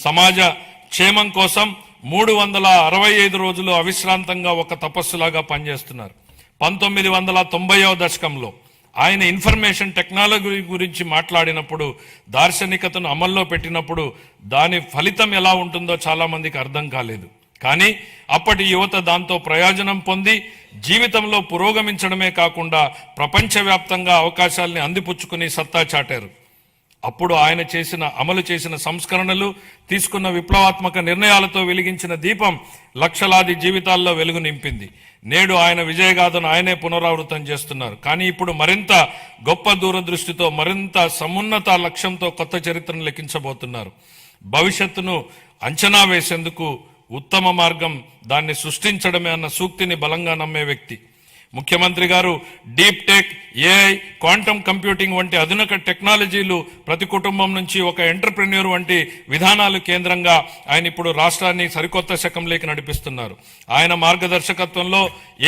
సమాజ క్షేమం కోసం 365 రోజులు అవిశ్రాంతంగా ఒక తపస్సులాగా పనిచేస్తున్నారు. 1990వ దశకంలో ఆయన ఇన్ఫర్మేషన్ టెక్నాలజీ గురించి మాట్లాడినప్పుడు, దార్శనికతను అమల్లో పెట్టినప్పుడు దాని ఫలితం ఎలా ఉంటుందో చాలా మందికి అర్థం కాలేదు. కానీ అప్పటి యువత దాంతో ప్రయోజనం పొంది జీవితంలో పురోగమించడమే కాకుండా ప్రపంచవ్యాప్తంగా అవకాశాల్ని అందిపుచ్చుకుని సత్తా చాటారు. అప్పుడు ఆయన అమలు చేసిన సంస్కరణలు, తీసుకున్న విప్లవాత్మక నిర్ణయాలతో వెలిగించిన దీపం లక్షలాది జీవితాల్లో వెలుగు నింపింది. నేడు ఆయన విజయగాథను ఆయనే పునరావృతం చేస్తున్నారు. కానీ ఇప్పుడు మరింత గొప్ప దూరదృష్టితో, మరింత సమున్నత లక్ష్యంతో కొత్త చరిత్రను లెక్కించబోతున్నారు. భవిష్యత్తును అంచనా వేసేందుకు ఉత్తమ మార్గం దాన్ని సృష్టించడమే అన్న సూక్తిని బలంగా నమ్మే వ్యక్తి ముఖ్యమంత్రి గారు. Deep tech, AI, quantum computing వంటి ఆధునిక టెక్నాలజీలు ప్రతి కుటుంబం నుంచి ఒక ఎంటర్ప్రెన్యూర్ వంటి విధానాలు కేంద్రంగా ఆయన ఇప్పుడు రాష్ట్రాన్ని సరికొత్త శకంలోకి నడిపిస్తున్నారు. ఆయన మార్గదర్శకత్వంలో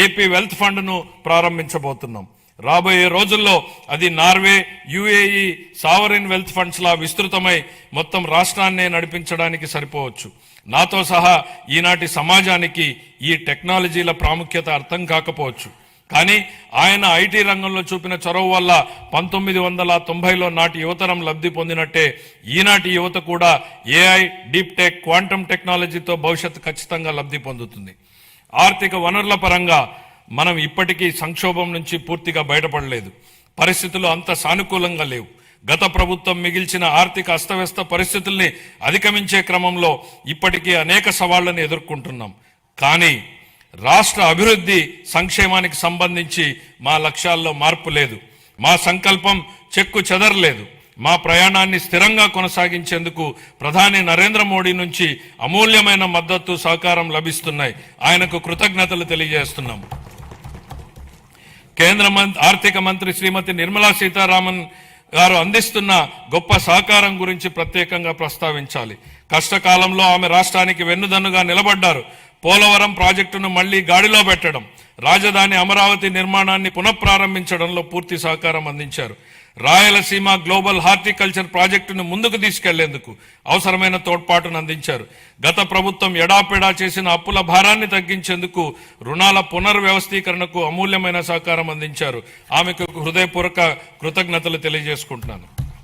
ఏపీ వెల్త్ ఫండ్ను ప్రారంభించబోతున్నాం. రాబోయే రోజుల్లో అది Norway, UAE sovereign wealth funds లా విస్తృతమై మొత్తం రాష్ట్రాన్నే నడిపించడానికి సరిపోవచ్చు. నాతో సహా ఈనాటి సమాజానికి ఈ టెక్నాలజీల ప్రాముఖ్యత అర్థం కాకపోవచ్చు. కానీ ఆయన ఐటీ రంగంలో చూపిన చొరవ వల్ల 1990లో నాటి యువతరం లబ్ధి పొందినట్టే ఈనాటి యువత కూడా ఏఐ, డీప్ టెక్, క్వాంటమ్ టెక్నాలజీతో భవిష్యత్తు ఖచ్చితంగా లబ్ధి పొందుతుంది. ఆర్థిక వనరుల పరంగా మనం ఇప్పటికీ సంక్షోభం నుంచి పూర్తిగా బయటపడలేదు. పరిస్థితులు అంత సానుకూలంగా లేవు. గత ప్రభుత్వం మిగిల్చిన ఆర్థిక అస్తవ్యస్త పరిస్థితుల్ని అధిగమించే క్రమంలో ఇప్పటికీ అనేక సవాళ్లను ఎదుర్కొంటున్నాం. కానీ రాష్ట్ర అభివృద్ధి, సంక్షేమానికి సంబంధించి మా లక్ష్యాల్లో మార్పు లేదు. మా సంకల్పం చెక్కు చెదరలేదు. మా ప్రయాణాన్ని స్థిరంగా కొనసాగించేందుకు ప్రధాని నరేంద్ర మోడీ నుంచి అమూల్యమైన మద్దతు, సహకారం లభిస్తున్నాయి. ఆయనకు కృతజ్ఞతలు తెలియజేస్తున్నాం. కేంద్ర ఆర్థిక మంత్రి శ్రీమతి నిర్మలా సీతారామన్ గారు అందిస్తున్న గొప్ప సహకారం గురించి ప్రత్యేకంగా ప్రస్తావించాలి. కష్టకాలంలో ఆమె రాష్ట్రానికి వెన్నుదన్నుగా నిలబడ్డారు. పోలవరం ప్రాజెక్టును మళ్లీ గాడిలో పెట్టడం, రాజధాని అమరావతి నిర్మాణాన్ని పునఃప్రారంభించడంలో పూర్తి సహకారం అందించారు. రాయలసీమ గ్లోబల్ హార్టికల్చర్ ప్రాజెక్టును ముందుకు తీసుకెళ్లేందుకు అవసరమైన తోడ్పాటును అందించారు. గత ప్రభుత్వం ఎడాపెడా చేసిన అప్పుల భారాన్ని తగ్గించేందుకు రుణాల పునర్వ్యవస్థీకరణకు అమూల్యమైన సహకారం అందించారు. ఆమెకు హృదయపూర్వక కృతజ్ఞతలు తెలియజేసుకుంటున్నాను.